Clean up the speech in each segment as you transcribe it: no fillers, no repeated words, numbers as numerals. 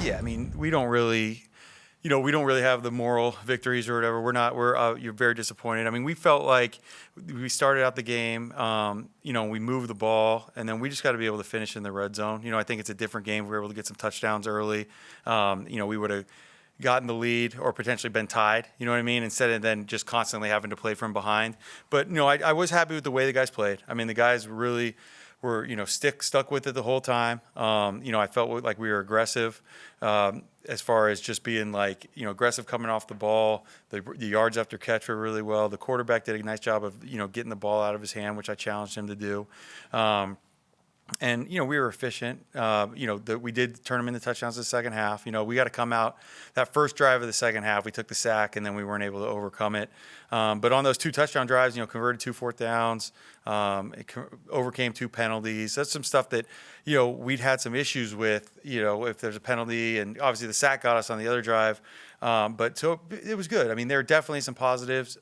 Yeah, I mean, we don't really have the moral victories or whatever. You're very disappointed. I mean, we felt like we started out the game, we moved the ball, and then we just got to be able to finish in the red zone. I think it's a different game. We were able to get some touchdowns early. We would have gotten the lead or potentially been tied, you know what I mean, instead of then just constantly having to play from behind. But, I was happy with the way the guys played. I mean, the guys really were, stuck with it the whole time. I felt like we were aggressive as far as just being like, aggressive coming off the ball. The yards after catch were really well. The quarterback did a nice job of, getting the ball out of his hand, which I challenged him to do. And, we were efficient. We did turn them into touchdowns in the second half. We got to come out that first drive of the second half. We took the sack, and then we weren't able to overcome it. But on those 2 touchdown drives, converted 2 fourth downs, overcame 2 penalties. That's some stuff that, we'd had some issues with, if there's a penalty. And obviously the sack got us on the other drive. But so it was good. I mean, there are definitely some positives.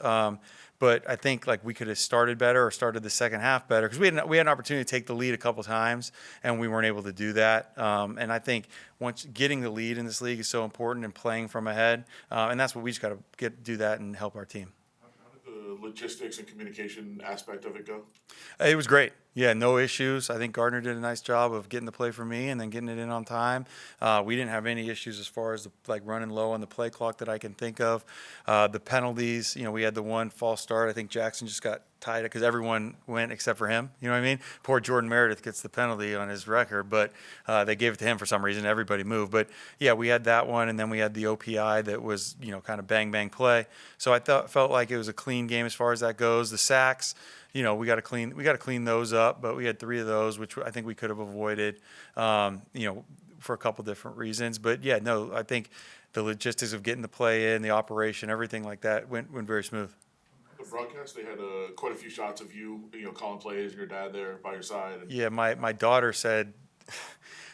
But I think like we could have started better or started the second half better because we had an opportunity to take the lead a couple times and we weren't able to do that. And I think once getting the lead in this league is so important and playing from ahead, and that's what we just got to do that and help our team. How did the logistics and communication aspect of it go? It was great. Yeah, no issues. I think Gardner did a nice job of getting the play for me and then getting it in on time. We didn't have any issues as far as running low on the play clock that I can think of. The penalties, we had the one false start. I think Jackson just got tied because everyone went except for him. You know what I mean? Poor Jordan Meredith gets the penalty on his record, but they gave it to him for some reason. Everybody moved. But, yeah, we had that one, and then we had the OPI that was, kind of bang play. So I felt like it was a clean game as far as that goes. The sacks, we got to clean those up, but we had 3 of those, which I think we could have avoided, for a couple different reasons. But yeah, no, I think the logistics of getting the play in, the operation, everything like that went very smooth. The broadcast, they had quite a few shots of you, calling plays and your dad there by your side. Yeah, my daughter said,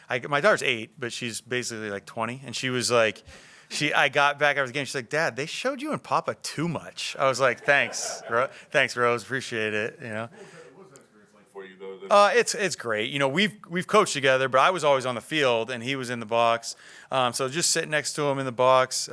my daughter's 8, but she's basically like 20, and she was like. I got back after the game. She's like, "Dad, they showed you and Papa too much." I was like, "Thanks, thanks, Rose. Appreciate it." What was that experience like for you though? It's great. We've coached together, but I was always on the field and he was in the box. So just sitting next to him in the box,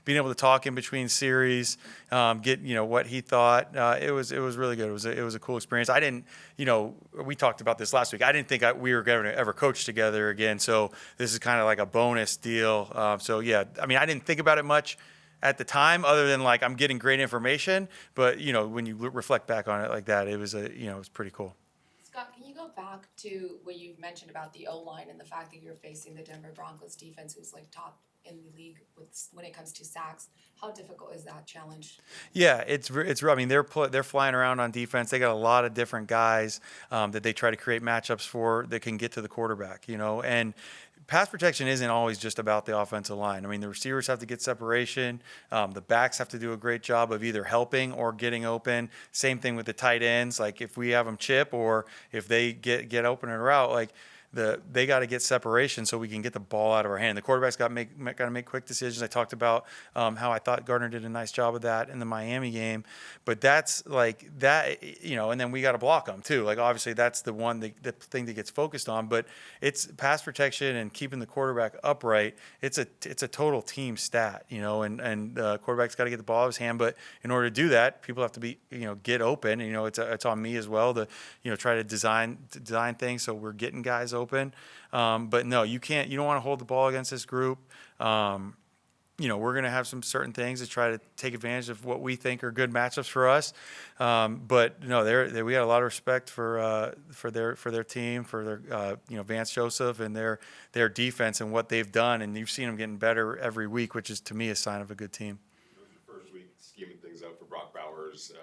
being able to talk in between series, get what he thought. It was really good. It was a cool experience. I didn't, we talked about this last week. I didn't think we were going to ever coach together again. So this is kind of like a bonus deal. So yeah, I mean, I didn't think about it much at the time, other than like I'm getting great information. But when you reflect back on it like that, it was it was pretty cool. Scott, can you go back to what you've mentioned about the O-line and the fact that you're facing the Denver Broncos defense, who's like top in the league when it comes to sacks? How difficult is that challenge? Yeah, it's. I mean, they're flying around on defense. They got a lot of different guys that they try to create matchups for that can get to the quarterback. And pass protection isn't always just about the offensive line. I mean, the receivers have to get separation. The backs have to do a great job of either helping or getting open. Same thing with the tight ends. Like if we have them chip or if they get open and route, like they got to get separation so we can get the ball out of our hand. The quarterback's got to make quick decisions. I talked about how I thought Gardner did a nice job of that in the Miami game, but that's like that, and then we got to block them too. Like obviously that's the thing that gets focused on, but it's pass protection and keeping the quarterback upright. It's a total team stat, and the quarterback's got to get the ball out of his hand. But in order to do that, people have to be, get open. It's on me as well to, try to design things so we're getting guys open. But no, you don't want to hold the ball against this group. We're going to have some certain things to try to take advantage of what we think are good matchups for us. But no, we got a lot of respect for their team, for their Vance Joseph and their defense and what they've done. And you've seen them getting better every week, which is to me a sign of a good team. It was your first week scheming things up for Brock Bowers.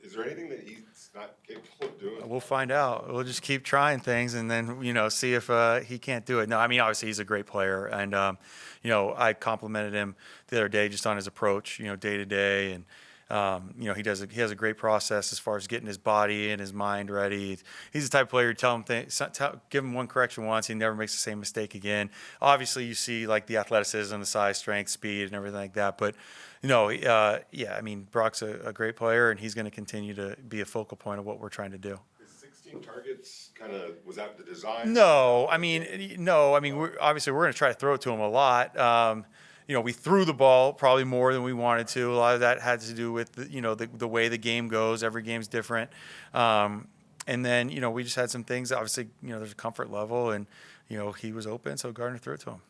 Is there anything that he's not capable of doing? We'll find out. We'll just keep trying things and then, see if he can't do it. No, I mean, obviously he's a great player. And, I complimented him the other day just on his approach, day to day. And, he has a great process as far as getting his body and his mind ready. He's the type of player you tell him give him one correction once, he never makes the same mistake again. Obviously, you see like the athleticism, the size, strength, speed, and everything like that. But I mean, Brock's a great player, and he's going to continue to be a focal point of what we're trying to do. Is 16 targets, kind of, was that the design? No, I mean, we're going to try to throw it to him a lot. We threw the ball probably more than we wanted to. A lot of that had to do with the way the game goes. Every game's different. And then we just had some things. Obviously, there's a comfort level, and he was open, so Gardner threw it to him.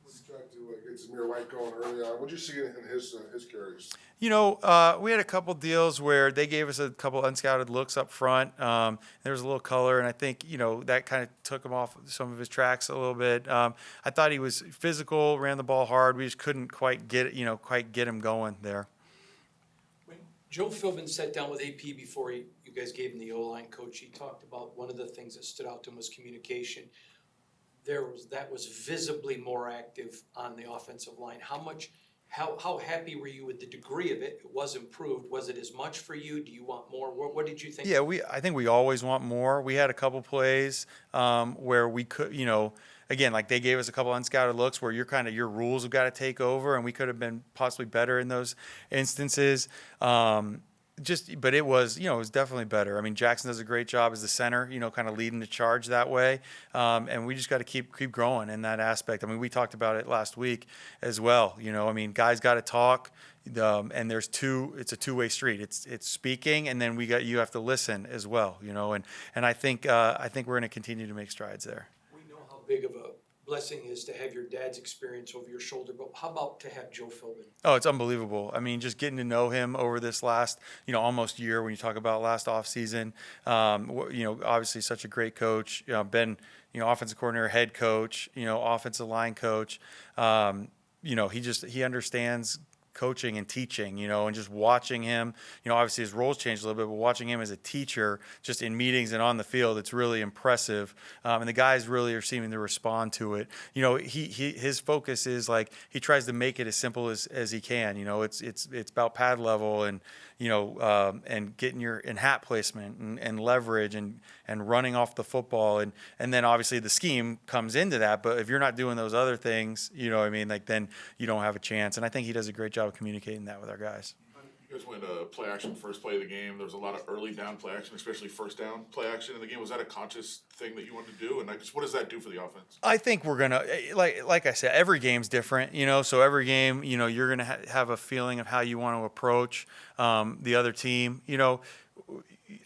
We tried to get Zamir White going early on. What did you see in his carries? We had a couple deals where they gave us a couple unscouted looks up front. There was a little color, and I think, that kind of took him off some of his tracks a little bit. I thought he was physical, ran the ball hard. We just couldn't quite get him going there. When Joe Philbin sat down with AP before you guys gave him the O-line coach, he talked about one of the things that stood out to him was communication. That was visibly more active on the offensive line. How happy were you with the degree of it? It was improved. Was it as much for you? Do you want more? What did you think? Yeah, I think we always want more. We had a couple plays where we could, again, like they gave us a couple unscouted looks where your rules have got to take over, and we could have been possibly better in those instances. But it was definitely better. I mean, Jackson does a great job as the center, kind of leading the charge that way. And we just got to keep growing in that aspect. I mean, we talked about it last week as well. Guys got to talk, and it's a two-way street. It's speaking, and then you have to listen as well, and I think we're going to continue to make strides there. We know how big of a blessing is to have your dad's experience over your shoulder, but how about to have Joe Philbin? Oh, it's unbelievable. I mean, just getting to know him over this last, almost year when you talk about last offseason, obviously such a great coach, been, offensive coordinator, head coach, offensive line coach. He understands coaching and teaching, and just watching him, obviously his roles changed a little bit, but watching him as a teacher just in meetings and on the field, it's really impressive. And the guys really are seeming to respond to it. His focus is like, he tries to make it as simple as he can. It's about pad level and, and getting your hat placement and leverage and running off the football. And then obviously the scheme comes into that, but if you're not doing those other things, then you don't have a chance. And I think he does a great job of communicating that with our guys. You guys went play action first play of the game. There was a lot of early down play action, especially first down play action in the game. Was that a conscious thing that you wanted to do? And what does that do for the offense? I think we're gonna, like I said, every game's different, so every game, you're gonna have a feeling of how you want to approach the other team.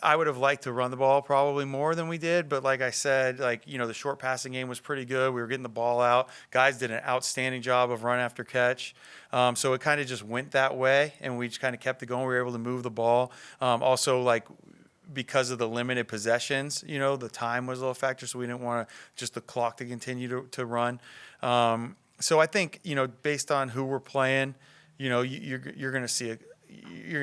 I would have liked to run the ball probably more than we did, but like I said, the short passing game was pretty good. We were getting the ball out. Guys did an outstanding job of run after catch. So it kind of just went that way, and we just kind of kept it going. We were able to move the ball. Also, because of the limited possessions, the time was a little factor, so we didn't want the clock to continue to run. So I think, based on who we're playing, you're going to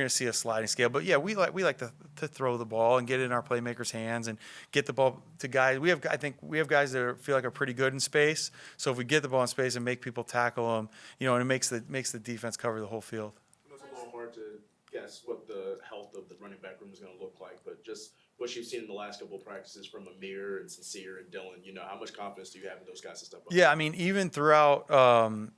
see a sliding scale. But yeah, we like to throw the ball and get it in our playmakers' hands and get the ball to guys. I think we have guys that feel like are pretty good in space. So if we get the ball in space and make people tackle them, and it makes the defense cover the whole field. It's a little hard to guess what the health of the running back room is going to look like, but just what you've seen in the last couple of practices from Amir and Sincere and Dylan, how much confidence do you have in those guys to step up? Yeah, I mean, even throughout all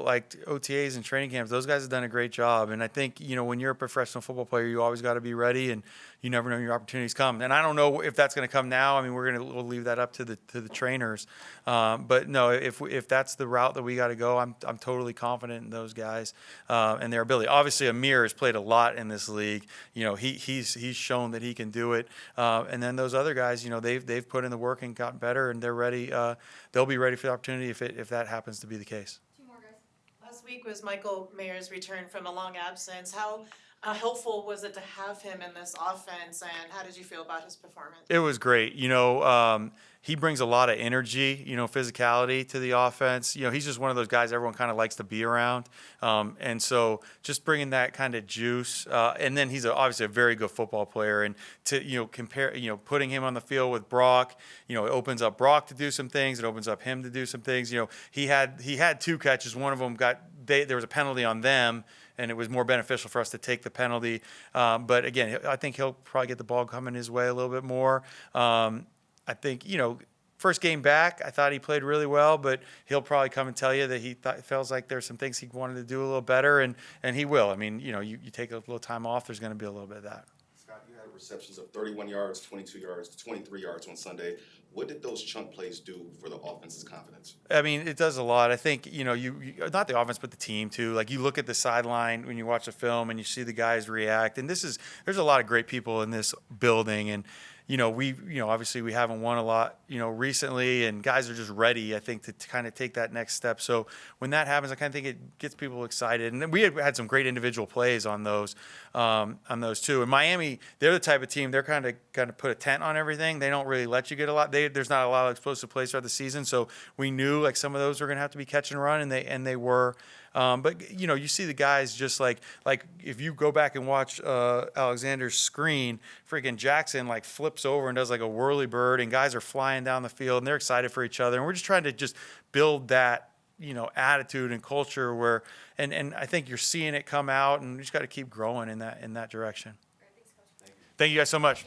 OTAs and training camps, those guys have done a great job. And I think, when you're a professional football player, you always got to be ready, and you never know when your opportunities come. And I don't know if that's going to come now. I mean, we'll leave that up to the trainers. But no, if that's the route that we got to go, I'm totally confident in those guys and their ability. Obviously, Amir has played a lot in this league. He's shown that he can do it. And then those other guys, they've put in the work and gotten better, and they're ready. They'll be ready for the opportunity if that happens to be the case. Last week was Michael Mayer's return from a long absence. How helpful was it to have him in this offense, and how did you feel about his performance? It was great. He brings a lot of energy, physicality to the offense. He's just one of those guys everyone kind of likes to be around. And so just bringing that kind of juice. And then he's obviously a very good football player. And to, compare, putting him on the field with Brock, it opens up Brock to do some things. It opens up him to do some things. He had 2 catches. One of them there was a penalty on them, and it was more beneficial for us to take the penalty. But again, I think he'll probably get the ball coming his way a little bit more. I think, first game back, I thought he played really well, but he'll probably come and tell you that he feels like there's some things he wanted to do a little better, and he will. I mean, you take a little time off, there's going to be a little bit of that. Scott, you had a receptions of 31 yards, 22 yards, 23 yards on Sunday. What did those chunk plays do for the offense's confidence? I mean, it does a lot. I think, you not the offense, but the team too. Like you look at the sideline when you watch the film and you see the guys react. And there's a lot of great people in this building. And, obviously we haven't won a lot, recently, and guys are just ready, I think, to kind of take that next step. So when that happens, I kind of think it gets people excited. And then we had some great individual plays on those too. And Miami, they're the type of team, they're kind of put a tent on everything. They don't really let you get a lot. There's not a lot of explosive plays throughout the season. So we knew like some of those were going to have to be catch and run, and they were. But you see the guys just like if you go back and watch Alexander's screen, freaking Jackson like flips over and does like a whirly bird, and guys are flying down the field and they're excited for each other. And we're just trying to just build that attitude and culture where, and I think you're seeing it come out, and we just got to keep growing in that direction. Thank you guys so much.